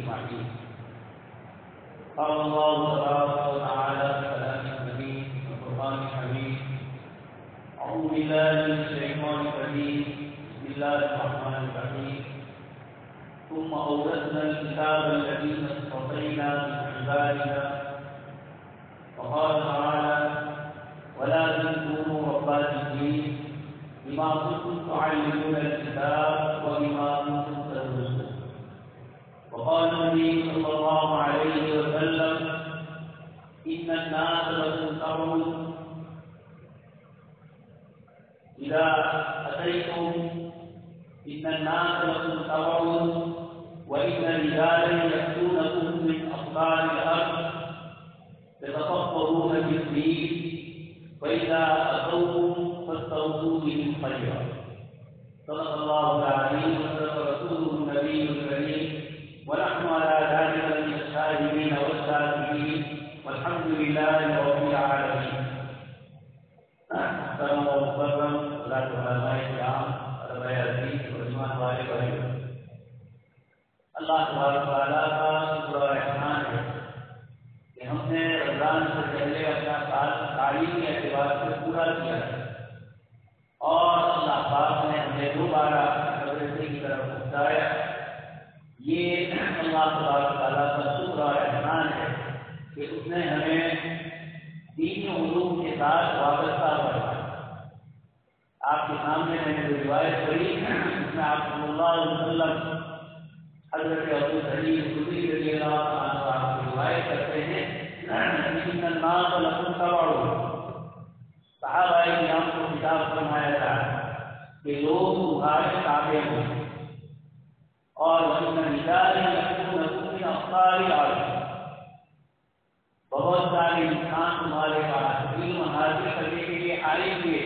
أجمعين. قال الله تبارك وتعالى في كلامه المبين والقرآن الحميد: أعوذ بالله من الشيطان الرجيم، بسم الله الرحمن الرحيم. ثم أورثنا الكتاب الذين اصطفينا من عبادنا. وقال تعالى: ولكن كونوا ربانيين بما كنتم تعلمون الكتاب وبما كنتم تدرسون. وقال النبي صلى الله عليه وسلم: إن الناس لكم تبع إذا أتيتم، إن الناس لكم تبع، وإن رجالا يأتونكم من أقطار الأرض يتفقهون في الدين، وإذا أتوكم فاستوصوا بهم خيرا. صدق الله العظيم وصدق رسوله النبي الكريم، ونحن على ذلك من الشاهدين والشاكرين، والحمد لله رب العالمين. محترم و مکرم حضرات علماء کرام، علماء عزیز اور ایمان والے بھائیو، اللہ تبارک و تعالیٰ کا شکر و احسان ہے کہ ہم نے رمضان سے پہلے اپنا سال تعلیمی اعتبار سے پورا کیا ہے، اور اللہ پاک نے ہمیں دوبارہ مدرسے کی طرف پہنچایا. یہ اللہ تبارک و تعالیٰ کا شکر اور احسان ہے کہ اس نے ہمیں دینی علوم کے ساتھ وابستہ بنایا. آپ کے سامنے میں نے جو روایت پڑھی اس میں آپ صلی اللہ علیہ وسلم حضرت ابو سعید خدری رضی اللہ عنہ آپ کی روایت کرتے ہیں: ان الناس لکم تبع. صحابہ کرام کو خطاب فرمایا جا رہا ہے کہ لوگ تمہارے تابع ہوں، اور وَإِنَّ رِجَالًا يَأْتُونَكُم مِّنْ أَقْطَارِ الْأَرْضِ. بہت سارے انسان تمہارے پاس علم حاصل کرنے کے لیے آئیں گے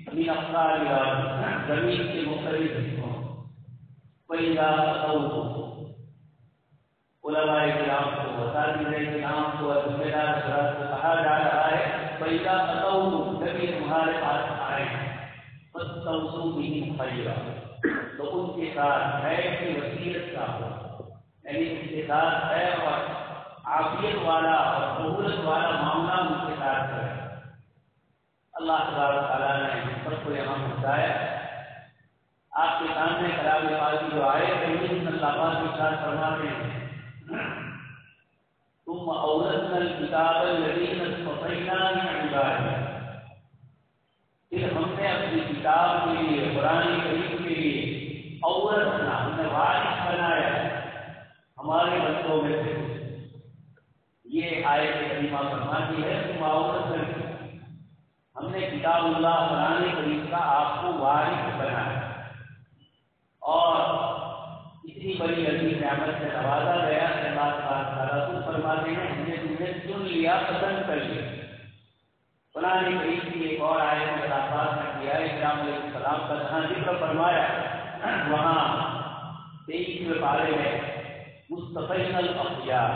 من أقطار الأرض، زمین کے مختلف حصوں. وَإِذَا أَتَوْكُمْ، علماء کرام کو، اساتذہ کرام کو، ذمہ دار حضرات کو کہا جا رہا ہے: وَإِذَا أَتَوْكُمْ، جب یہ تمہارے پاس آئے فَاسْتَوْصُوا بِهِمْ خَيْرًا، تو ان کے ساتھ خیر کی وصیت کا ہو، یعنی ان کے ساتھ خیر اور عافیت والا اور سہولت والا معاملہ ان کے ساتھ کرے. اللہ تبارک و تعالیٰ نے ہم سب کو یہاں پہنچایا. آپ کے سامنے کلام پاک کی جو آیت ہے اللہ پاک کے ساتھ فرماتے ہیں: ثم أورثنا الكتاب الذين اصطفينا من عبادنا. پھر ہم نے اپنی کتاب کے لیے، قرآن کریم کے لیے، اورثنا، ہمیں وارث بنایا ہمارے بندوں میں سے. یہ آیت کریمہ فرماتی ہے ثم أورثنا، ہم نے کتاب اللہ قرآن کریم کا آپ کو وارث بنایا، اور اتنی بڑی عظیم نعمت سے نوازا گیا کہ اللہ تعالیٰ خود فرماتے ہیں ہم نے تمہیں چن لیا، پسند کر لیا. قرآن کریم کی ایک اور آیت میں اللہ پاک نے انبیاء کرام علیہ السلام کا جہاں ذکر فرمایا، وہاں 23ویں پارے میں مصطفین الاخیار،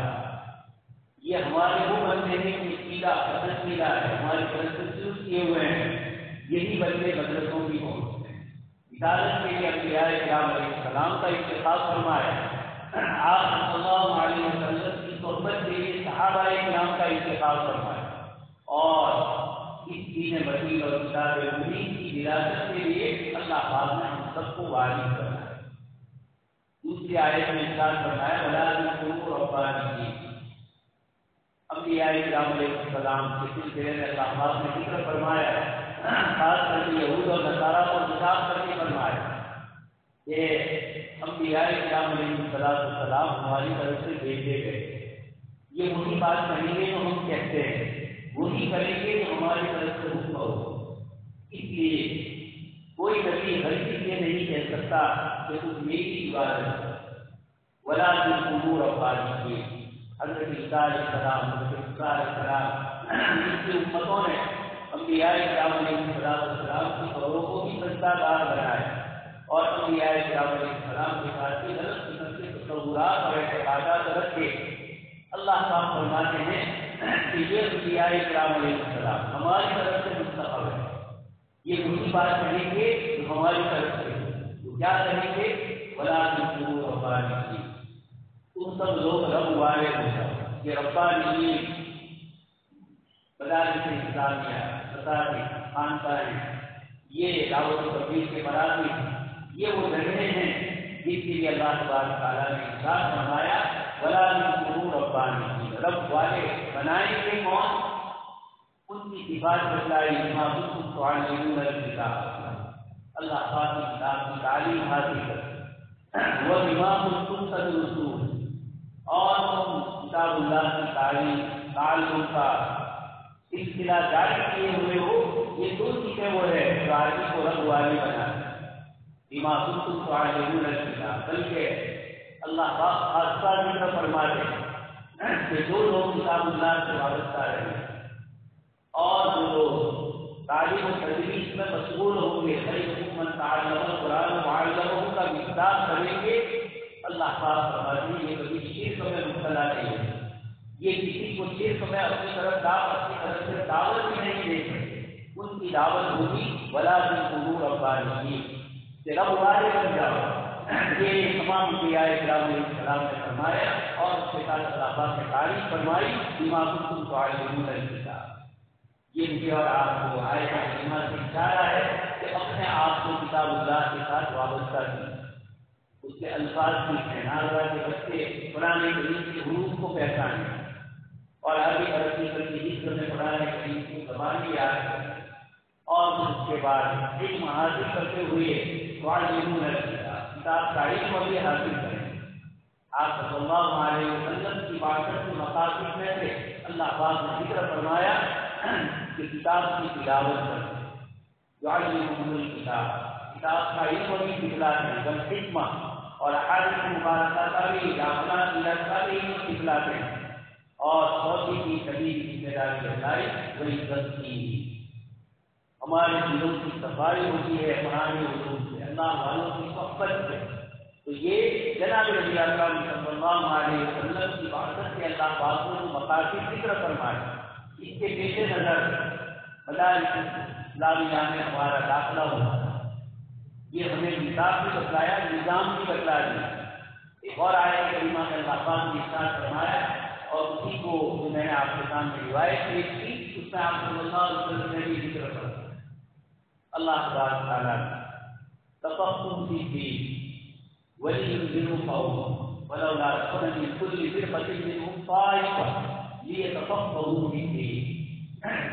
یہ ہمارے وہ بندے ہیں کہ سیدھا پسندیدہ ہے، ہماری طرف سے چوز کیے ہوئے ہیں، یہی بندے مدرسوں کی ہوں. عدالت کے لیے انبیاء کرام علیہ السلام کا انتخاب فرمایا. آپ صلی اللہ علیہ وسلم کی صحبت کے لیے صحابہ کرام کا انتخاب فرمایا، اور اس دین متین اور کتاب مبین کی وراثت کے لیے اللہ پاک نے ہم سب کو وارث بنایا. دوسری آیت میں ارشاد فرمایا: وَلَٰكِن كُونُوا رَبَّانِيِّينَ. انبیاء کرام علیہ السلام کے سلسلے میں اللہ پاک نے ذکر فرمایا، خاص کر کے یہود اور نصارہ کو خطاب کر کے فرمایا کہ انبیاء کرام علیہ السلام ہماری طرف سے بھیجے گئے. یہ وہی بات کہیں گے جو ہم کہتے ہیں، وہی کریں گے جو ہماری طرف سے حکم ہو. اس لیے کوئی نبی ہر چیز یہ نہیں کہہ سکتا کہ تم میری عبادت کرو. وَلَٰكِن كُونُوا رَبَّانِيِّينَ. حضرت عیسیٰ علیہ السلام، حضرت عیسیٰ علیہ السلام، جن کی امتوں نے انبیاء کرام علیہ السلام کی قبروں کو بھی سجدہ دار بنایا، اور انبیاء کرام علیہ السلام کے ساتھ بھی غلط قسم کے تصورات اور اعتقادات رکھ کے اللہ پاک فرماتے ہیں کہ یہ انبیاء کرام علیہ السلام ہماری طرف سے منتخب ہے. یہ وہی بات کہیں گے جو ہماری طرف سے، تو کیا کہیں گے؟ وَلَٰكِن كُونُوا رَبَّانِيِّينَ. تم سب لوگ رب والے ہو جاؤ. یہ ربانی مدارس اسلامیہ مساجد خانقاہیں یہ دعوت و تبلیغ کے مراکز یہ وہ جگہیں ہیں جس کے لیے اللہ تبارک تعالیٰ نے ارشاد فرمایا ولا تکونوا ربانیین رب والے بنائیں گے کون ان کی صفات بتلائی بما کنتم تعلمون الکتاب اللہ پاک کی کتاب کی تعلیم حاصل کر وبما کنتم تدرسون اور تم کتاب اللہ کی تعلیم کا سلسلہ جاری کیے ہوئے ہو. یہ دو چیزیں وہ ہے جو آدمی کو رب والے بنانا بما کنتم تعلمون الکتاب. بلکہ اللہ پاک خاصہ ذکر فرماتے ہیں کہ جو لوگ کتاب اللہ سے وابستہ رہے اور جو لوگ تعلیم و تدریس میں مشغول ہوں گے خیرکم من تعلم القرآن وعلمہ کا مقدار کریں گے اللہ پاک فرماتے ہیں یہ کبھی شرک میں مبتلا نہیں ہے. یہ کسی کو شرک میں اپنی طرف سے دعوت بھی نہیں دے سکتے. ان کی دعوت ہوگی ولا تکونوا ربانیین کہ رب والے بن جاؤ. یہ تمام انبیاء کرام علیہ السلام نے فرمایا اور اس کے ساتھ اللہ پاک نے تعریف فرمائی بما کنتم تعلمون الکتاب. یہ مجھے اور آپ کو آیت کریمہ سے اشارہ ہے کہ اپنے آپ کو کتاب اللہ کے ساتھ وابستہ کیجیے. اس کے الفاظ کی پہچان کے بچے قرآن کریم کے حروف کو پہچانے اور عربی کی حصہ میں قرآن کریم کی زبان بھی یاد کریں اور اس کے بعد علم حاصل کرتے ہوئے تعلمون الکتاب کتاب کا علم بھی حاصل کریں. آپ صلی اللہ علیہ وسلم کی بعثت کے مقاصد میں سے اللہ پاک نے ذکر فرمایا کہ کتاب کی تلاوت کریں. تعلمون الکتاب کتاب کا علم بھی سکھلاتے ہیں بالحکمہ اور احادیث مبارکہ کا بھی اپنا سیرت کا بھی سکھلاتے ہیں. اور چوتھی کی شدید ذمہ داری بتائی وہ عزت کی ہمارے دلوں کی صفائی ہوتی ہے قرآن علوم سے اللہ والوں کی صحبت سے. تو یہ جناب نبی اکرم صلی اللہ علیہ وسلم کی بعثت سے اللہ پاک نے مقاصد ذکر فرمائے. اس کے پیش نظر مدارس اسلامیہ میں ہمارا داخلہ ہوا یہ ہمیں نصاب بھی بتلایا نظام بھی بتلا دیا. ایک اور آیت کریمہ میں اللہ پاک نے ارشاد فرمایا اور اسی کو جو میں نے آپ کے سامنے روایت پیش کی اس میں آپ صلی اللہ علیہ وسلم نے بھی ذکر کر اللہ تبارک تعالیٰ تفقهوا فی الدین ولینذروا قومهم ولولا نفر من كل فرقة منهم طائفة لیتفقهوا فی الدین.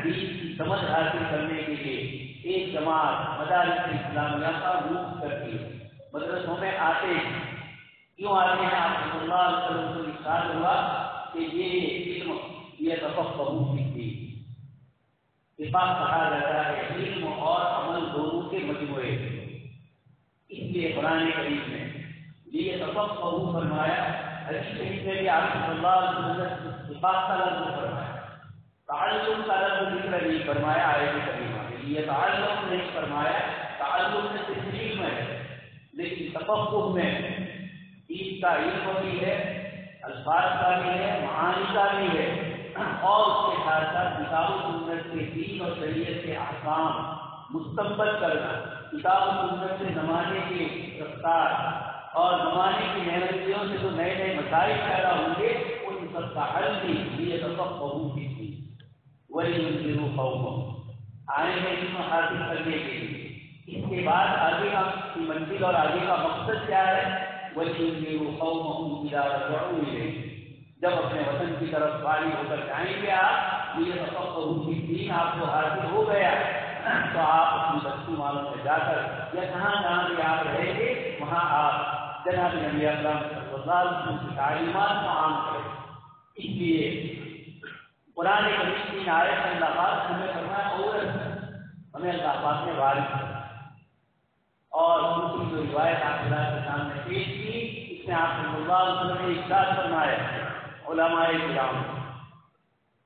دین کی سمجھ حاصل کرنے کے لیے ایک جماعت مدارس اسلامیہ کا روح کرتی ہے. مدرسوں میں آتے ہیں کیوں آتے ہیں آپ صلی اللہ علیہ وسلم کو ارشاد ہوا کہ یہ علم لیتفقهوا فی الدین اتفاق کہا جاتا ہے علم اور عمل دونوں کے مجموعے. اس لیے قرآن کریم میں لیتفقهوا فرمایا حدیث شریف میں بھی آپ صلی اللہ علیہ وسلم نے اتفاق کا لفظ فرمایا. تعلم کا لفظ ذکر نہیں فرمایا آیت کریمہ میں. یہ تعلم نہیں فرمایا تعلم میں صرف علم ہے لیکن تفقہ میں دین کا علم بھی ہے الفاظ کا بھی ہے معانی کا بھی ہے اور اس کے ساتھ ساتھ کتاب و سنت سے دین اور شریعت کے احکام مستنبط کرنا. کتاب و سنت سے زمانے کی رفتار اور زمانے کی نعمتوں سے جو نئے نئے مسائل پیدا ہوں گے ان سب کا حل بھی لیتفقهوا فی الدین ولینذروا قومهم آئے ہیں علم حاصل کرنے کے لیے. اس کے بعد آگے کی منزل اور آگے کا مقصد کیا ہے وَلْيُنذِرُوا قَوْمَهُمْ إِذَا رَجَعُوا إِلَيْهِ. جب اپنے وطن کی طرف فارغ ہو کر جائیں گے آپ لیتفقهوا فی الدین آپ کو حاصل ہو گیا تو آپ اپنی بستی والوں میں جا کر یا جہاں بھی آپ رہیں گے وہاں آپ جناب نبی اکرم صلی اللہ علیہ وسلم کی تعلیمات کو عام کریں. اس لیے قرآن کریم کی آیت میں اللہ پاک ہمیں فرمایا عورت ہمیں اللہ پاک نے وارث کیا اور دوسری جو روایت آپ اللہ کے سامنے پیش کی اس میں آپ صلی اللہ علیہ وسلم نے ارشاد فرمایا علماء کرام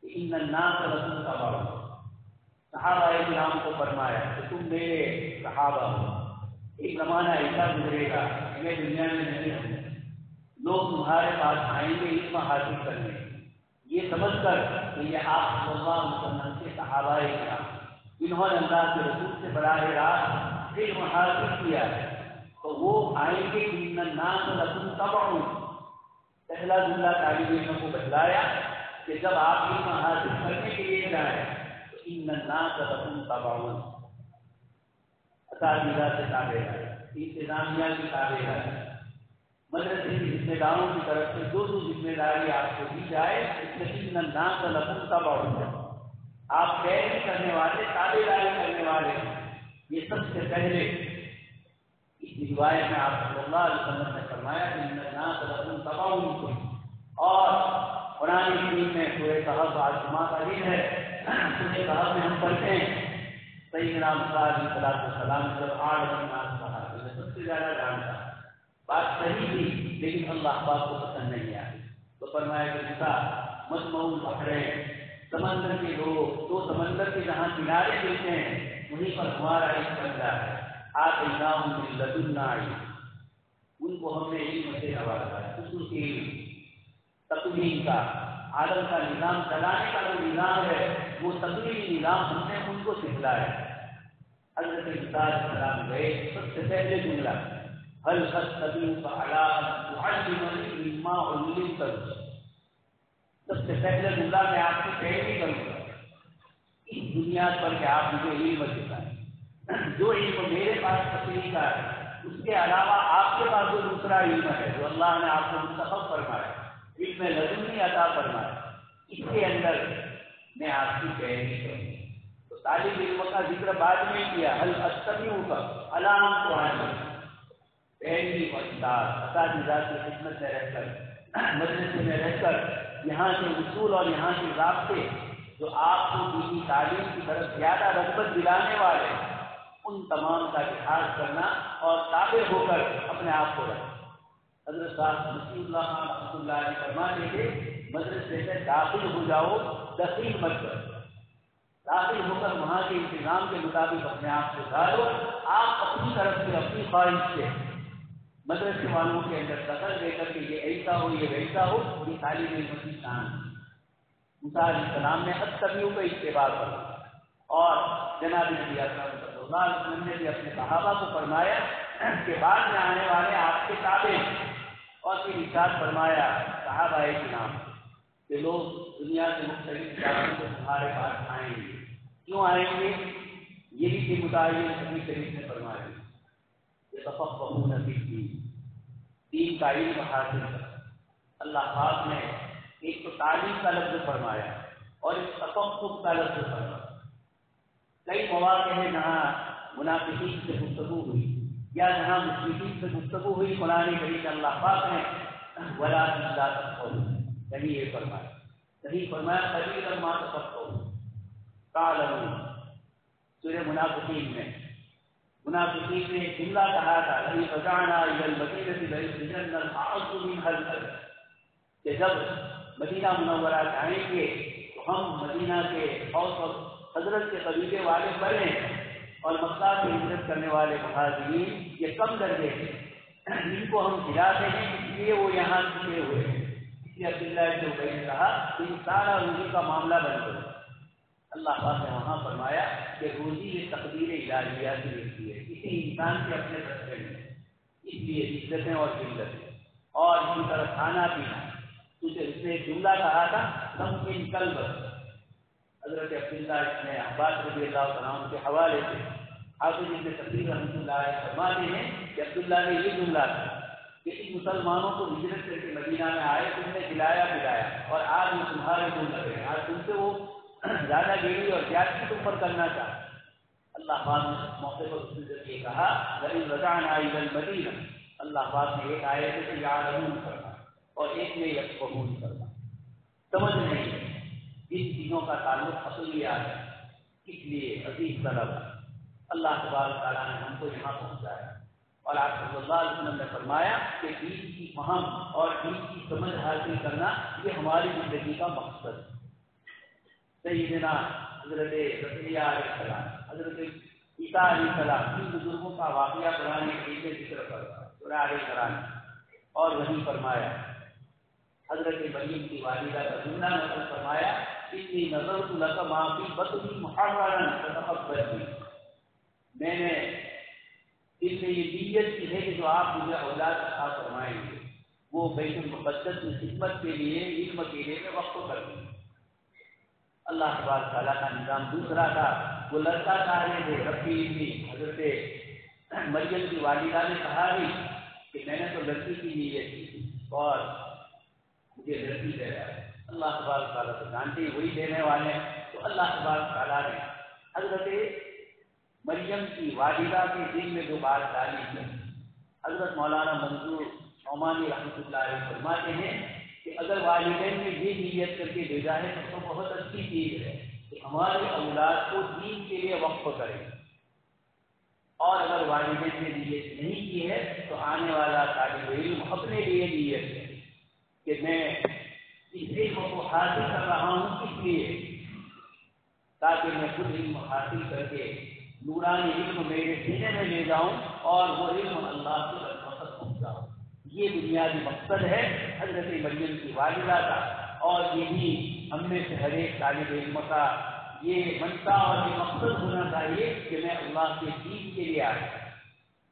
ان الناس لکم تبع. صحابہ کرام کو فرمایا کہ تم میرے صحابہ ہو. ایک زمانہ ایسا گزرے گا میں دنیا میں نہیں ہوں لوگ تمہارے پاس آئیں گے علم حاصل کرنے یہ سمجھ کر کہ یہ آپ صلی اللہ علیہ وسلم کے صحابہ کرام جنہوں نے اللہ کے رسول سے براہ راست علم حاصل کیا ہے تو وہ آئیں گے ان الناس لکم تبع. پہلا جملہ طالب علم کو بتلایا کہ جب آپ علم حاصل کرنے کے لیے جائیں تو ان الناس لکم تبعون، اساتذہ سے تابعدار، انتظامیہ کی تابعداری، مدرسے کی ذمہ داروں کی طرف سے جو ذمہ داری آپ کو دی جائے اس میں ان الناس لکم تبعون، آپ پیروی کرنے والے، تابعداری کرنے والے ہیں۔ یہ سب سے پہلے اس روایت میں آپ صلی اللہ علیہ وسلم نے فرمایا کہ ان الناس لکم تبعون، اور قرآن کریم میں سورہ کہف، آج جمعہ کا دن ہے، سورہ کہف میں ہم پڑھتے ہیں سیدنا موسیٰ علیہ السلام جب 8 الناس کہا تو سب سے زیادہ جانتا، بات صحیح تھی لیکن اللہ پاک کو پسند نہیں آئی، تو فرمایا کہ موسیٰ مجمع البحرین، سمندر کے دو سمندر کے جہاں کنارے ملتے ہیں وہیں پر ہمارا ایک بندہ ہے، آتیناہم من لدنا علم، ان کو ہم نے علم سے نوازا ہے، خصوصی علم تقویم کا، عالم کا نظام چلانے کا جو نظام ہے وہ تقویمی نظام ہم نے ان کو سکھلایا ہے۔ حضرت موسیٰ علیہ السلام گئے، سب سے پہلے جملہ هل أتبعك على أن تعلمني مما علمت رشدا، سب سے پہلے جملہ میں آپ کی پیروی کروں گا اس بنیاد پر کہ آپ مجھے علم سکھائیں، جو علم میرے پاس تقریر کا ہے اس کے علاوہ آپ کے پاس جو دوسرا علم ہے جو اللہ نے آپ کو منتخب فرمایا، علم لدنی عطا فرمایا، اس کے اندر میں آپ کی پیروی کروں گا۔ تو طالب علم کا ذکر بعد میں کیا، حل اتبعک علی ان تعلمنی، پیروی اور اطاعت، اساتذہ کی خدمت میں رہ کر، مدرسے میں رہ کر یہاں کے اصول اور یہاں کے ضابطے جو آپ کو دینی تعلیم کی طرف زیادہ رغبت دلانے والے ان تمام کا لحاظ کرنا اور تابع ہو کر اپنے آپ کو رکھنا۔ حضرت صاحب نصیر اللہ خان رحمۃ اللہ علیہ فرماتے تھے مدرسے سے داخل ہو جاؤ، دخیل مت کرو، داخل ہو کر وہاں کے انتظام کے مطابق اپنے آپ کو ڈالو، آپ اپنی طرف سے اپنی خواہش سے مدرسے والوں کے اندر دخل دے کر کے یہ ایسا ہو یہ ویسا ہو، یہ طالب علم کی شان ہے۔ موسیٰ علیہ السلام نے اتبعوا کا اتباع کرا، اور جناب نبی اکرم صلی اللہ علیہ وسلم نے بھی اپنے صحابہ کو فرمایا کہ بعد میں آنے والے آپ کے تابع ہیں، اور پھر ارشاد فرمایا صحابہ کرام کہ لوگ دنیا کے مختلف علاقوں سے تمہارے پاس آئیں گے، کیوں آئیں گے؟ یہ بھی متعین نبی شریف نے فرمایا یتفقهون فی الدین، دین کا علم حاصل کر۔ اللہ پاک نے ایک تو تعلیم کا لفظ فرمایا اور ایک تفقہ کا لفظ فرمایا۔ کئی مواقع ہیں جہاں منافقین سے گفتگو ہوئی یا جہاں مشرکین سے گفتگو ہوئی، قرآن کریم اللہ پاک نے ولکن لا تفقهون، کہیں یہ فرمایا، کہیں فرمایا قلیلا ما تفقهون، تعلمون۔ سورہ منافقین میں منافقین نے جملہ کہا تھا لئن رجعنا الى المدینہ ليخرجن الاعز منها الاذل، کہ جب مدینہ منورہ جائیں گے تو ہم مدینہ کے اوس اور حضرت کے قبیلے والے بڑے ہیں، اور مکہ سے ہجرت کرنے والے مہاجرین یہ کم درجے ہیں، جن کو ہم گراتے ہیں اس لیے وہ یہاں ٹکے ہوئے ہیں۔ اس لیے عبداللہ بن ابی نے کہا کہ سارا روزی کا معاملہ بن گیا۔ اللہ پاک نے وہاں فرمایا کہ روزی یہ تقدیر الہیہ سے ملتی ہے، کسی انسان کے اپنے رستے میں، اس لیے عزتیں اور ذلتیں، اور اسی طرح کھانا پینا۔ تجھے اس نے جملہ کہا تھا سمکن قلب، حضرت عبداللہ ابن عباس رضی اللہ تعالیٰ عنہ کے حوالے سے حافظ ابن کثیر رحمۃ اللہ علیہ فرماتے ہیں کہ عبداللہ نے یہ جملہ تھا کہ ان مسلمانوں کو ہجرت کر کے مدینہ میں آئے، تم نے کھلایا پلایا، اور آج وہ تمہارے دل لگے ہیں، آج تم سے وہ زیادہ گیری اور زیادتی تم پر کرنا چاہتے۔ اللہ پاک نے اس موقع پر اس نے یہ کہا لئن رجعنا الى المدینہ، اللہ پاک نے ایک آیت سے یعلمون کرنا اور ایک میں یفقہون کرنا، سمجھ نہیں ہے جن چیزوں کا تعلق اصلیات ہے۔ اس لیے عزیز طلب اللہ تبارک تعالیٰ نے ہم کو یہاں پہنچایا، اور آپ صلی اللہ علیہ وسلم نے فرمایا کہ دین کی فہم اور دین کی سمجھ حاصل کرنا یہ ہماری زندگی کا مقصد ہے۔ سیدنا حضرت زکریا علیہ السلام، حضرت عیسیٰ علیہ السلام، ان بزرگوں کا واقعہ قرآن کریم میں ذکر کرتا ہے سورہ آل عمران، اور وہیں فرمایا حضرت مریم کی والدہ کا جملہ نقل فرمایا انی نذرت لک ما فی بطنی محررا فتقبل منی، میں نے دل میں یہ نیت کی ہے کہ جو آپ مجھے اولاد عطا فرمائیں گے وہ بیت المقدس کی خدمت کے لیے، علم کے لیے وقف کر دیں۔ اللہ تبارک تعالیٰ کا نظام دوسرا تھا، وہ لڑکا چاہے تھے ربی بھی، حضرت مریم کی والدہ نے کہا بھی کہ میں نے تو لڑکی کی نیت کی اور مجھے لڑکی دے رہا ہے۔ اللہ تبارک تعالیٰ تو جانتے ہی وہی دینے والے ہیں۔ تو اللہ تبارک تعالیٰ نے حضرت مریم کی والدہ کے دل میں جو بات ڈالی ہے، حضرت مولانا منظور عمانی رحمۃ اللہ علیہ فرماتے ہیں کہ اگر والدین نے یہ نیت کر کے بھیجا ہے تو بہت اچھی چیز ہے کہ ہمارے اولاد کو دین کے لیے وقف کریں، اور اگر والدین نے نیت نہیں کی ہے تو آنے والا طالب علم اپنے لیے نیت کرے کہ میں اس علم کو حاصل کر رہا ہوں اس لیے تاکہ میں خود علم حاصل کر کے نورانی علم میرے سینے میں لے جاؤں اور وہ علم اللہ کے مقصد پہنچاؤں۔ یہ بنیادی مقصد ہے حضرت مریم کی والدہ کا، اور یہی ہم میں سے ہر ایک طالب علم کا یہ منشا اور یہ مقصد ہونا چاہیے کہ میں اللہ کے دین کے لیے آیا۔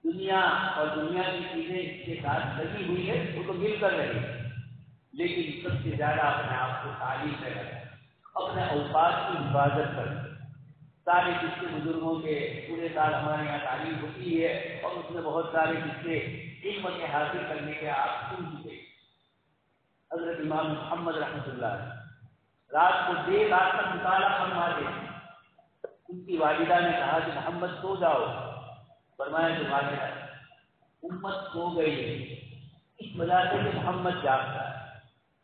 دنیا اور دنیا کی چیزیں اس کے ساتھ لگی ہوئی ہے، وہ تو مل کر رہی ہے، لیکن سب سے زیادہ اپنے آپ کو تعلیم میں لگائے، اپنے اوقات کی حفاظت کریں۔ سارے قصے بزرگوں کے پورے سال ہمارے یہاں تعلیم ہوتی ہے، اور اس میں بہت سارے قصے علم کے حاصل کرنے کے آپ سن چکے۔ حضرت امام محمد رحمۃ اللہ علیہ رات کو دیر رات تک مطالعہ فرماتے ہیں۔ ان کی والدہ نے کہا کہ محمد سو جاؤ، فرمایا کہ والدہ امت سو گئی ہے اس وجہ سے کہ محمد جاگتا ہے،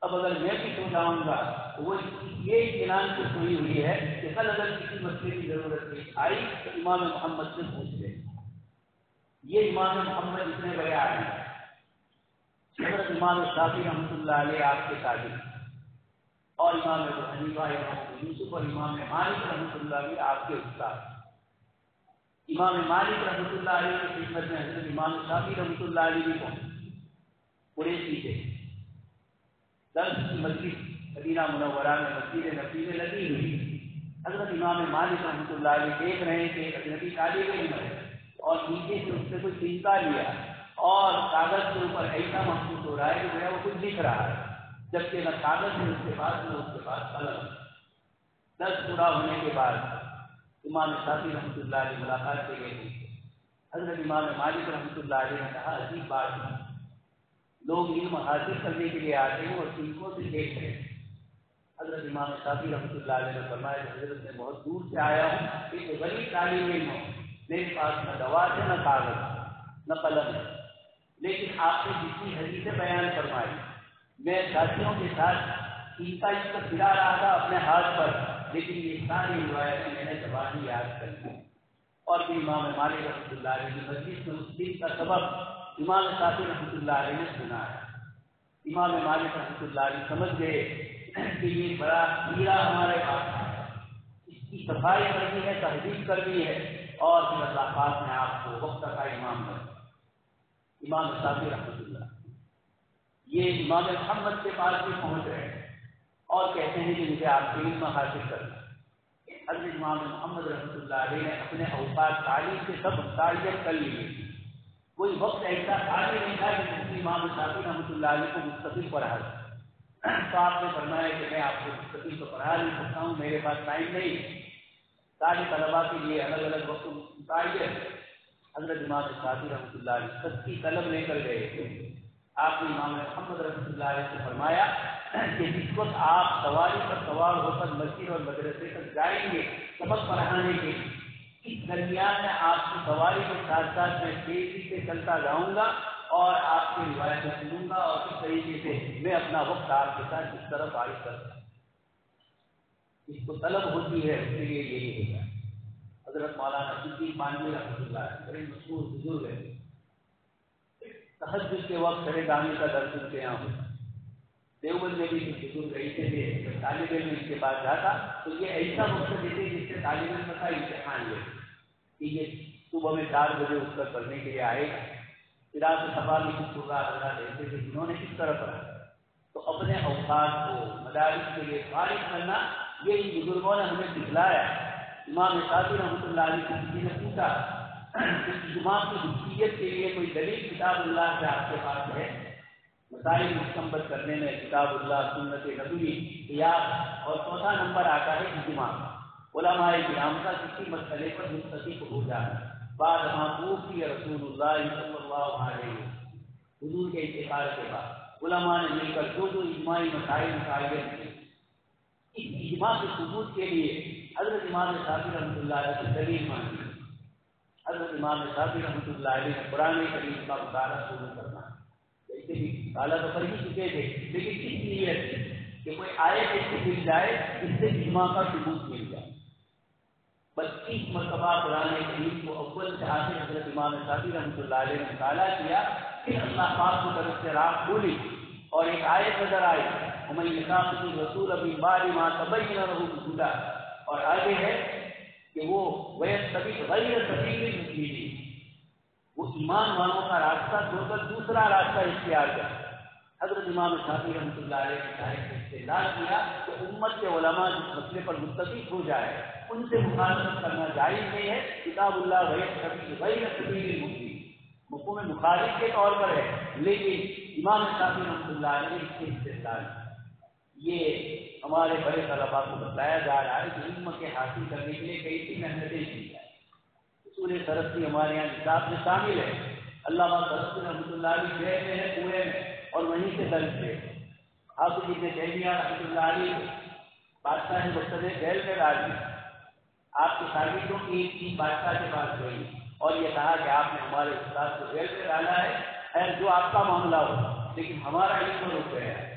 اب اگر میں بھی سو جاؤں گا تو وہ یہ اطمینان سے سوئی ہوئی ہے کہ کل اگر کسی مسئلے کی ضرورت آئی تو امام محمد سے پوچھ لیں۔ یہ امام محمد اتنے بڑے آئے ہیں۔ حضرت امام شافعی رحمۃ اللہ علیہ آپ کے شاگرد، اور امام ابو حنیفہ، امام یوسف اور امام مالک رحمۃ اللہ علیہ آپ کے استاد۔ امام مالک رحمۃ اللہ علیہ کی خدمت میں حضرت امام شافعی رحمۃ اللہ علیہ بھی پہنچے، قریشی تھے۔ درس کی مجلس مدینہ منورہ میں مسجد نبوی میں لگی ہوئی، حضرت امام مالک رحمۃ اللہ علیہ دیکھ رہے تھے اجنبی طالب علم ہے، اور نیچے سے اس سے کوئی سنکا لیا اور کاغذ کے اوپر ایسا محسوس ہو رہا ہے کہ وہ کچھ لکھ رہا ہے، جبکہ نہ کاغذ ہے اس کے پاس نہ اس کے پاس قلم۔ درس پورا ہونے کے بعد امام شافعی رحمۃ اللہ علیہ ملاقات کے لیے ہوئی۔ حضرت امام مالک رحمۃ اللہ علیہ نے کہا عجیب بات ہے، لوگ علم حاصل کرنے کے لیے آتے ہیں اور سنکوں سے دیکھ رہے ہیں۔ حضرت امام شافعی رحمۃ اللہ علیہ نے فرمایا کہ حضرت میں بہت دور سے آیا ہوں، ایک بڑی تعلیم علم ہوں، میرے پاس نہ دوات ہے نہ کاغذ نہ قلم ہے، لیکن آپ نے جتنی حدیثیں بیان فرمائی میں ساتھیوں کے ساتھ سنکا اس پر پھرا رہا تھا اپنے ہاتھ پر، لیکن یہ ساری روایتیں میں نے زبانی یاد کر لی۔ اور پھر امام مالک رحمۃ اللہ علیہ کی مسجد میں اس دن کا سبق امام شافعی رحمۃ اللہ علیہ نے سنا ہے۔ امام مالک رحمۃ اللہ علیہ سمجھ گئے کہ یہ بڑا ہیرا ہمارے پاس ہے، اس کی صفائی کرنی ہے، تہذیب کرنی ہے، اور پھر اللہ پاک نے آپ کو وقت کا امام بنا۔ امام شافعی رحمۃ اللہ یہ امام محمد کے پاس بھی پہنچ رہے ہیں اور کہتے ہیں کہ مجھے آپ سے علم حاصل کرنا۔ حضرت امام محمد رحمۃ اللہ علیہ نے اپنے اوقات تعلیم سے سب تعین کر لیے، کوئی وقت ایسا خالی نہیں تھا کہ جس میں امام شافعی رحمۃ اللہ علیہ کو مستقل پڑھا جائے۔ تو آپ نے فرمایا کہ میں آپ کو مستقل تو پڑھا نہیں سکتا ہوں، میرے پاس ٹائم نہیں، سارے طلباء کے لیے الگ الگ وقت متعین۔ حضرت امام شافعی رحمۃ اللہ علیہ سچی طلب لے کر گئے تھے۔ آپ نے امام محمد رحمۃ اللہ علیہ سے فرمایا کہ جس وقت آپ سواری پر سوار ہو کر مسجد اور مدرسے تک جائیں گے سبق پڑھانے کے لیے، اس درمیان میں آپ کی سواری کے ساتھ ساتھ میں تیزی سے چلتا جاؤں گا اور آپ کی روایتیں سنوں گا، اور اس طریقے سے میں اپنا وقت آپ کے ساتھ اس طرف عائد کرتا ہوں۔ اس کو طلب ہوتی ہے، اس کے لیے یہی ہوگا۔ حضرت مولانا صدیق مانوی رحمۃ اللہ علیہ بڑے مشہور بزرگ ہے، تہجد کے وقت سرے دامی کا درس ان کے یہاں ہوتا، دیوبند میں بھی بزرگ ایسے تھے، طالب علم ان کے پاس جاتا تو یہ ایسا وقت دیتے جس سے طالب علم کا امتحان لے کہ یہ صبح میں 4 بجے اٹھ کر پڑھنے کے لیے آئے گا، فراق صفا میں کچھ پورا حضرات ایسے تھے جنہوں نے کس طرح پڑھا۔ تو اپنے اوقات کو مدارس کے لیے فارغ کرنا یہ ان بزرگوں نے ہمیں سکھلایا۔ امام شافعی رحمۃ اللہ علیہ سے کسی نے پوچھا کہ اجماع کی حجیت کے لیے کوئی دلیل کتاب اللہ سے آپ کے پاس ہے؟ مسائل مستنبط کرنے میں کتاب اللہ، سنت نبوی، قیاس، اور چوتھا نمبر آتا ہے اجماع۔ علماء کرام کا کسی مسئلے پر متفق ہو جانا بعد توفی رسول اللہ صلی اللہ علیہ وسلم، حضور کے انتقال کے بعد علماء نے مل کر جو اجماعی مسائل متعین کیے، اس اجماع کے ثبوت کے لیے حضرت امام شافعی رحمۃ اللہ علیہ کی دلیل مانگی۔ حضرت امام شافعی رحمۃ اللہ علیہ نے قرآن کریم کا مطالعہ شروع کرنا، ایسے بھی مطالعہ تو کر ہی چکے تھے، لیکن اس نیت کہ کوئی آیت ایسی مل جائے جس سے اجماع کا ثبوت مل جائے۔ 25 مرتبہ قرآن کریم کو اول سے آخر حضرت امام شافعی رحمۃ اللہ علیہ نے مطالعہ کیا، پھر اللہ پاک کی طرف سے راہ کھولی اور ایک آیت نظر آئی، وَمَن يُشَاقِقِ الرَّسُولَ مِن بَعْدِ مَا تَبَيَّنَ لَهُ الْهُدَىٰ، اور آگے ہے کہ وہ وَيَتَّبِعْ غَيْرَ سَبِيلِ الْمُؤْمِنِينَ، وہ ایمان والوں کا راستہ چھوڑ کر دوسرا راستہ اختیار کرے۔ حضرت امام شافعی رحمۃ اللہ علیہ نے آیت سے استدلال کیا کہ امت کے علماء جس مسئلے پر متفق ہو جائے ان سے مخالفت کرنا جائز نہیں ہے، کتاب اللہ غیر سبیل المؤمنین مفہوم مخالف کے طور پر ہے، لیکن امام شافعی رحمۃ اللہ علیہ نے اس سے استدلال کیا۔ یہ ہمارے بڑے طلباء کو بتایا جا رہا ہے کہ علم کے حاصل کرنے کے لیے کئی سی محنتیں کی جائیں۔ اصول سرستی ہمارے یہاں کتاب میں شامل ہے، علامہ سرستی رحمۃ اللہ علیہ جیل میں ہے کنویں میں، اور وہیں سے درج تھے۔ حافظ ابن تیمیہ رحمۃ اللہ علیہ بادشاہ مقتدر جیل میں ڈال دی، آپ کے شاگردوں کی ایک ٹیم بادشاہ کے پاس گئی اور یہ کہا کہ آپ نے ہمارے استاد کو جیل میں ڈالا ہے، خیر جو آپ کا معاملہ ہو، لیکن ہمارا علم رک گیا ہے،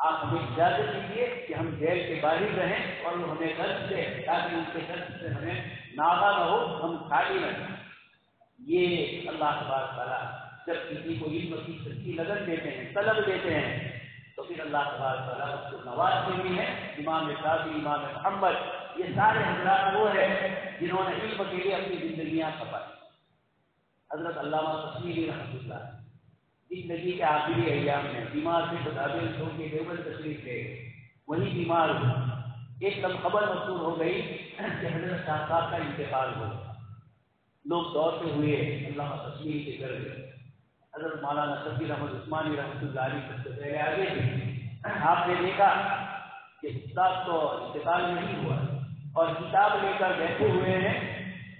آپ ہمیں اجازت دیجیے کہ ہم جیل کے باہر رہیں اور وہ ہمیں درد دے تاکہ ان کے درد سے ہمیں ناغہ نہ ہو، ہم خالی نہ رہیں۔ یہ اللہ تبارک تعالیٰ جب کسی کو علم کی سچی لگن دیتے ہیں، طلب دیتے ہیں، تو پھر اللہ تبارک تعالیٰ اس کو نوازتے بھی ہیں۔ امام شافعی، امام محمد، یہ سارے حضرات وہ ہیں جنہوں نے علم کے لیے اپنی زندگیاں کھپائی۔ حضرت علامہ کشمیری رحمۃ اللہ زندگی کے آخری ایام میں بیمار سے بتابے چھوڑ کے دیوبند تشریف لے گئے، وہی بیمار ہوئے، ایک دم خبر مشہور ہو گئی کہ حضرت شاہ صاحب کا انتقال ہو گیا۔ لوگ دوڑتے ہوئے علامہ کشمیری کے گھر گئے، حضرت مولانا شبیر احمد عثمانی رحمۃ اللہ علیہ سب سے پہلے آگے تھے۔ آپ نے دیکھا کہ استاد تو انتقال نہیں ہوا اور کتاب لے کر بیٹھے ہوئے ہیں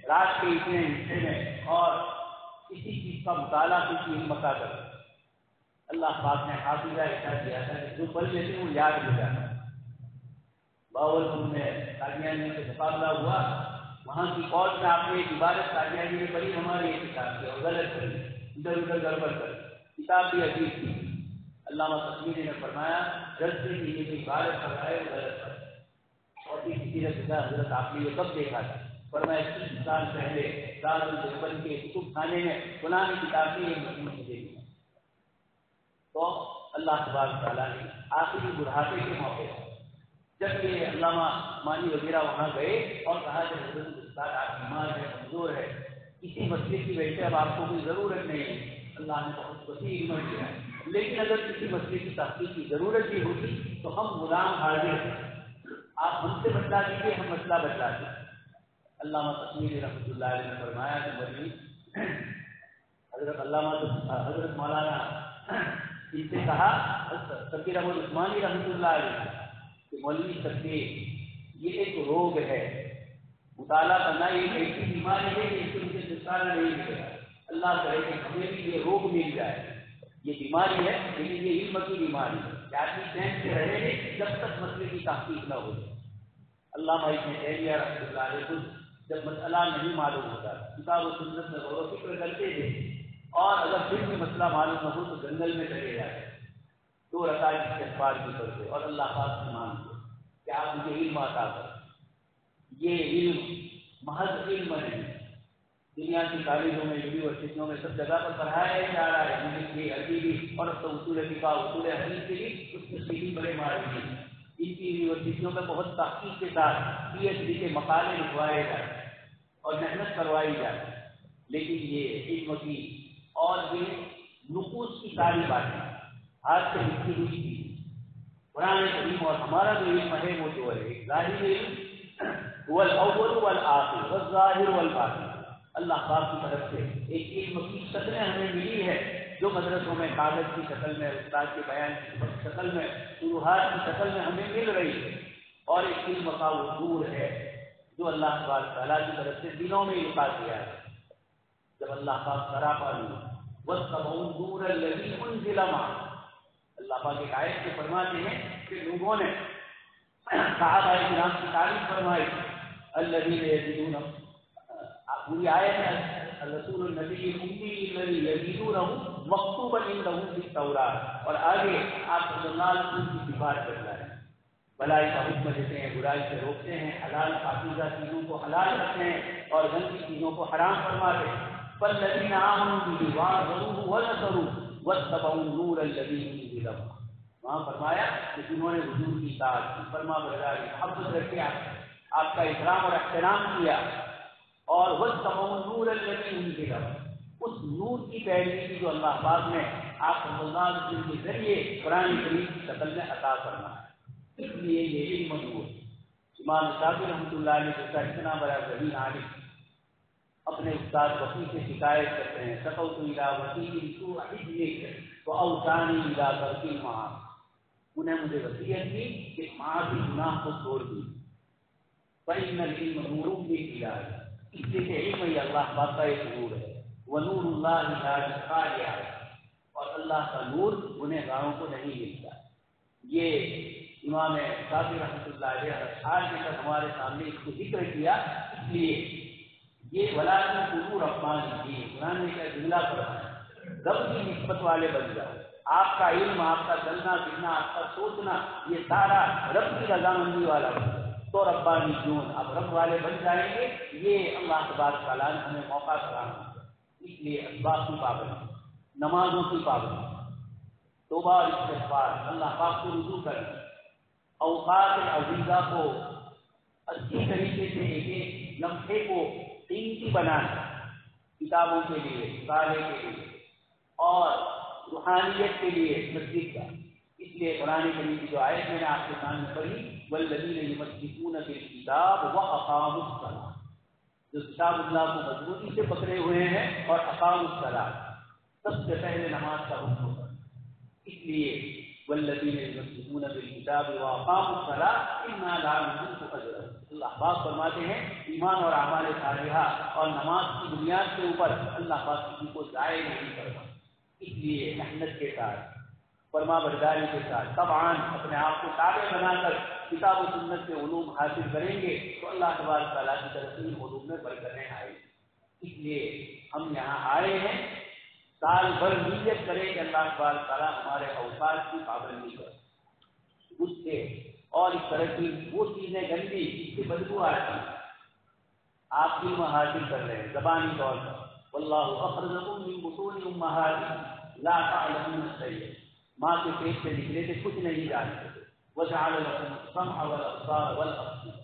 رات کے اتنے حصے میں، اور کسی چیز کا مطالعہ کسی علم کا کر اللہ پاک نے حافظہ ایسا کیا تھا کہ جو پڑھ لیتے وہ یاد ہو جاتا۔ باولپور میں قادیانیوں سے مقابلہ ہوا، وہاں کی فوج میں آپ نے ایک عبارت قادیانی نے پڑھی، ہماری یہ کتاب کی اور غلط پڑھی، ادھر ادھر گڑبڑ کر، کتاب بھی عجیب تھی۔ علامہ کشمیری نے فرمایا جلد سے یہ جو عبارت پڑھائے وہ غلط پڑھ، اور کسی نے حضرت آپ نے یہ کب دیکھا تھا؟ فرمایا 30 سال پہلے دارالدیوبند کے کتب خانے میں فلانی کتاب کی یہ مضمون مجھے دیا۔ تو اللہ تبارک تعالیٰ نے آخری بڑھاپے کے موقع پر جب یہ علامہ مانی وغیرہ وہاں گئے اور کہا کہ حضرت استاد آپ بیمار ہے، کمزور ہے، کسی مسئلے کی وجہ سے اب آپ کو کوئی ضرورت نہیں ہے، اللہ نے بہت وسیع علم دیا ہے، لیکن اگر کسی مسئلے کی تحقیق کی ضرورت بھی ہوتی تو ہم غلام حاضر ہیں، آپ ہم سے بتلا دیجیے، ہم مسئلہ بتلا دیں۔ علامہ کشمیری رحمۃ اللہ علیہ نے فرمایا کہ مولوی حضرت مولانا ان سے کہا شبیر احمد عثمانی رحمۃ اللہ علیہ کہ مولوی شبیر یہ ایک روگ ہے، مطالعہ کرنا ایک ایسی بیماری ہے کہ اس سے مجھے چھٹکارا نہیں ملے گا، اللہ کرے کہ ہمیں بھی یہ روگ مل جائے، یہ بیماری ہے لیکن یہ علم کی بیماری ہے کہ آدمی چین سے رہے گے جب تک مسئلے کی تحقیق نہ ہو جائے۔ علامہ ابن تیمیہ رحمۃ اللہ علیہ خود جب مسئلہ نہیں معلوم ہوتا کتاب و سنت میں غور و فکر کرتے تھے، اور اگر پھر بھی مسئلہ معلوم نہ ہو تو جنگل میں چلے جاتے، 2 رکعت استغفار بھی کرتے اور اللہ پاک سے مانگتے کہ آپ مجھے علم عطا کریں۔ یہ علم محض علم نہیں، دنیا کی کالجوں میں، یونیورسٹیوں میں سب جگہ پر پڑھایا جا رہا ہے، انگلش بھی، عربی بھی، اور اب تو اصول فقہ، اصول حدیث کے بھی اس میں سیدھی بڑے ماہر ہیں۔ ان کی یونیورسٹیوں میں بہت تحقیق کے ساتھ PhD کے مقالے لکھوائے جاتے ہیں اور محنت کروائی جاتی ہے، لیکن یہ علم کی اور یہ نقوص کی ساری باتیں ہاتھ سے لکھی ہوئی تھی۔ قرآن کریم اور ہمارا جو علم ہے وہ جو ہے ایک ظاہر علم، هو الاول والآخر والظاہر والباطن، اللہ پاک کی طرف سے ایک علم کی شکلیں ہمیں ملی ہے جو مدرسوں میں کاغذ کی شکل میں، استاد کے بیان کی شکل میں، شروحات کی شکل میں ہمیں مل رہی ہے، اور ایک علم کا وہ نور ہے جو اللہ تبارک تعالیٰ کی طرف سے دلوں میں القا کیا ہے۔ جب اللہ پاک سراپا نور واتبعوا النور الذی انزل معه، اللہ پاک ایک آیت سے فرماتے ہیں کہ لوگوں نے صحابہ کرام کی تعریف فرمائی، الذین یجدون، پوری آیت ہے رسول النبی الامی الذی یجدونہ مکتوبا عندهم فی التوراۃ، اور آگے آپ صلی اللہ علیہ وسلم کی صفات بتلا رہے ہیں، بھلائی کا حکم دیتے ہیں، برائی سے روکتے ہیں، حلال پاکیزہ چیزوں کو حلال رکھتے ہیں اور گندی چیزوں کو حرام فرماتے ہیں۔ فالذین آمنوا بہ وعزروہ ونصروہ واتبعوا النور الذی انزل معه، وہاں فرمایا کہ جنہوں نے حضور کی اطاعت کی، فرما برداری، محبت رکھی، آپ کا اکرام اور احترام کیا، اور واتبعوا النور الذی انزل معه، اس نور کی پیروی کی جو اللہ پاک نے آپ صلی اللہ علیہ وسلم کے ذریعے قرآن کریم کی شکل میں عطا فرمایا۔ اس لیے یہ علم نور، امام شافعی رحمۃ اللہ علیہ جیسا اتنا بڑا ذہین عالم اپنے استاد وکیع سے شکایت کرتے ہیں، شکوت الی وکیع سوء حفظک واوصانی الی ترک المعاصی، انہیں مجھے وصیت کی کہ معاصی گناہ کو چھوڑ دی، فإن العلم نور بِالْإِلَٰهِ، اس لیے کہ علم ہی اللہ پاک کا ایک نور ہے، وَنُورُ اللَّهِ لَا يُخْفَىٰ عَلَيْهِ، اور اللہ کا نور گنہ گاروں کو نہیں ملتا۔ یہ امام شافعی رحمۃ اللہ علیہ اشعار کے ساتھ ہمارے سامنے اس کو ذکر کیا، اس لیے یہ ولاکن قلوب رحمانی کی قرآن نے کیا جملہ فرمایا، رب کی نسبت والے بن جاؤ، آپ کا علم، آپ کا چلنا پھرنا، آپ کا سوچنا، یہ سارا رب کی رضامندی والا بن جائے تو ربانی جون، اب رب والے بن جائیں گے۔ یہ اللہ تبارک تعالیٰ نے ہمیں موقع فراہم کیا، اس لیے اسباب کی پابندی، نمازوں کی پابندی، توبہ اور استغفار، اللہ پاک کو رجوع کرنا، اوقات عزیزہ کو اچھی طریقے سے ایک ایک لمحے کو قیمتی بنانا، کتابوں کے لیے، مطالعے کے لیے اور روحانیت کے لیے مسجد کا۔ اس لیے قرآن کریم کی جو آیت میں نے آپ کے سامنے پڑھی، والذین یمسکون بالکتاب واقاموا الصلاۃ، جو کتاب اللہ کو مضبوطی سے پکڑے ہوئے ہیں اور اقاموا الصلاۃ، سب سے پہلے نماز کا حکم ہوتا ہے۔ اس لیے والذین یمسکون بالکتاب واقاموا الصلاۃ انا لا نضيع اجرا، اللہ پاک فرماتے ہیں ایمان اور اعمال صالحہ اور نماز کی بنیاد کے اوپر اللہ پاک کسی کو ضائع نہیں کرتا۔ اس لیے محنت کے ساتھ، فرما برداری کے ساتھ، طبعاً اپنے آپ کو تابع بنا کر کتاب و سنت کے علوم حاصل کریں گے تو اللہ تبارک تعالیٰ کی طرف سے ان علوم میں برکتیں آئیں گی۔ اس لیے ہم یہاں آئے ہیں، سال بھر نیت کریں کہ اللہ تبارک تعالیٰ ہمارے اوقات کی پابندی کرے، اس سے اور اس طرح کی وہ چیزیں گندی جس کی بدبو آتی ہے آپ علم حاصل کر رہے ہیں زبانی طور پر، واللہ اخرجکم من بطون امہاتکم لا تعلمون شیئا، ماں کے پیٹ سے نکلے تھے کچھ نہیں جانتے تھے، وجعل لکم السمع والابصار والافئدہ،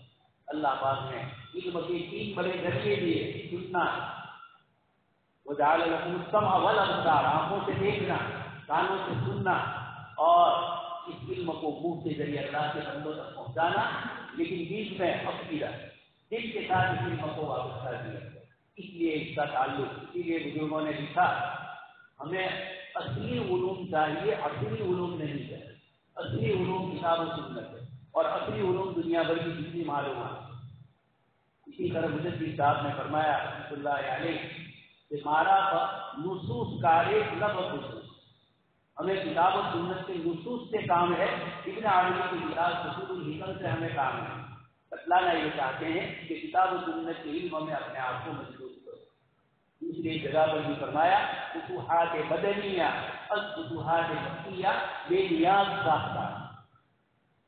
اللہ پاک نے علم کے تین بڑے ذریعے دیے، سننا، وجعل لکم السمع والابصار، آنکھوں سے دیکھنا، کانوں سے سننا، اور اس علم کو منہ کے ذریعے اللہ کے بندوں تک پہنچانا، لیکن بیچ میں عقیدہ دل کے ساتھ اس علم کو وابستہ کیا، اس لیے اس کا تعلق، اسی لیے بزرگوں نے لکھا ہمیں اصلی علوم چاہیے، اصلی علوم نہیں چاہیے، اصلی علوم کتاب و سنت ہے، اور اصلی علوم دنیا بھر کی جتنی معلومات۔ اسی طرح مجدد صاحب نے فرمایا رحمۃ اللہ علیہ کہ مارا نصوص کا ایک لفظ خصوص، ہمیں کتاب و سنت کے نصوص سے کام ہے، ابن عربی کی کتاب اصول الحکم سے ہمیں کام ہے۔ بتلانا یہ چاہتے ہیں کہ کتاب و سنت کے علم میں اپنے آپ کو مضبوط کرو۔ دوسری جگہ پر بھی فرمایا فتوحات بدنیہ فتوحات مکیہ بے نیاز ساختہ،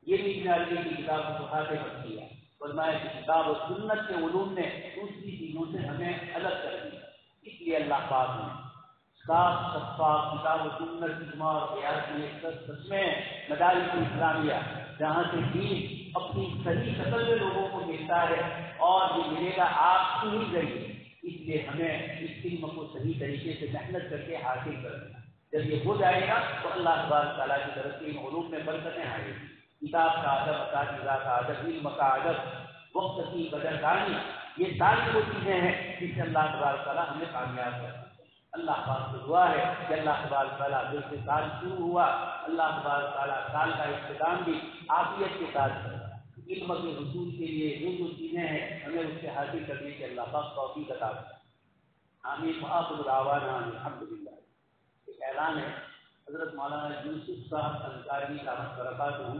یہ بھی ابن عربی کی کتاب فتوحات مکیہ، فرمایا کہ کتاب و سنت کے علوم نے دوسری چیزوں سے ہمیں الگ کر دیا، اس لیے اللہ پاک نے صاف شفاف کتاب و سنت اجماع اور قیاس کی ایک سچ میں مدارس اسلامیہ، جہاں سے دین اپنی صحیح شکل میں لوگوں کو ملتا ہے، اور یہ ملے گا آپ کی ہی ذریعے، اس لیے ہمیں اس علم کو صحیح طریقے سے محنت کر کے حاصل کرنا۔ جب یہ ہو جائے گا تو اللہ تبارک تعالیٰ کی طرف سے ان علوم میں برکتیں آئیں گی، کتاب کا ادب، اساتذہ کا ادب، علم کا ادب، وقت کی قدردانی، یہ ساری وہ چیزیں ہیں جس سے اللہ تبارک تعالیٰ ہمیں کامیاب کرتا ہے۔ اللہ پاک سے دعا ہے کہ اللہ تبارک تعالیٰ جو سے سال شروع ہوا، اللہ تبارک تعالیٰ سال کا اختتام بھی عافیت کے ساتھ کرے۔ علم کے حصول کے لیے جو چیزیں ہیں ہمیں اس سے حاصل کرنے کے اللہ پاک توفیق عطا فرمائے۔ آمین وآخر دعوانا الحمدللہ۔ ایک اعلان ہے، حضرت مولانا یوسف صاحب انصاری رحمۃ برکاتہ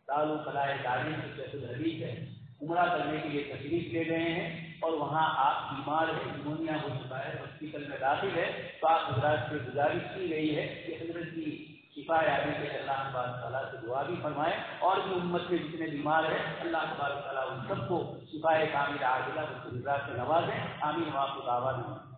دارو فلاح تعلیم کے شیخ الحدیث ہے، عمرہ کرنے کے لیے تشریف لے گئے ہیں اور وہاں آپ بیمار ہے، نمونیا ہو چکا ہے، ہاسپٹل میں داخل ہے، تو آپ حضرات سے گزارش کی گئی ہے کہ حضرت کی شفا یابی کے اللہ تبارک تعالیٰ سے دعا بھی فرمائے، اور بھی امت کے جتنے بیمار ہیں اللہ تبارک تعالیٰ ان سب کو شفا کاملہ عاجلہ سے نوازیں۔ آمین وآخر دعوانا۔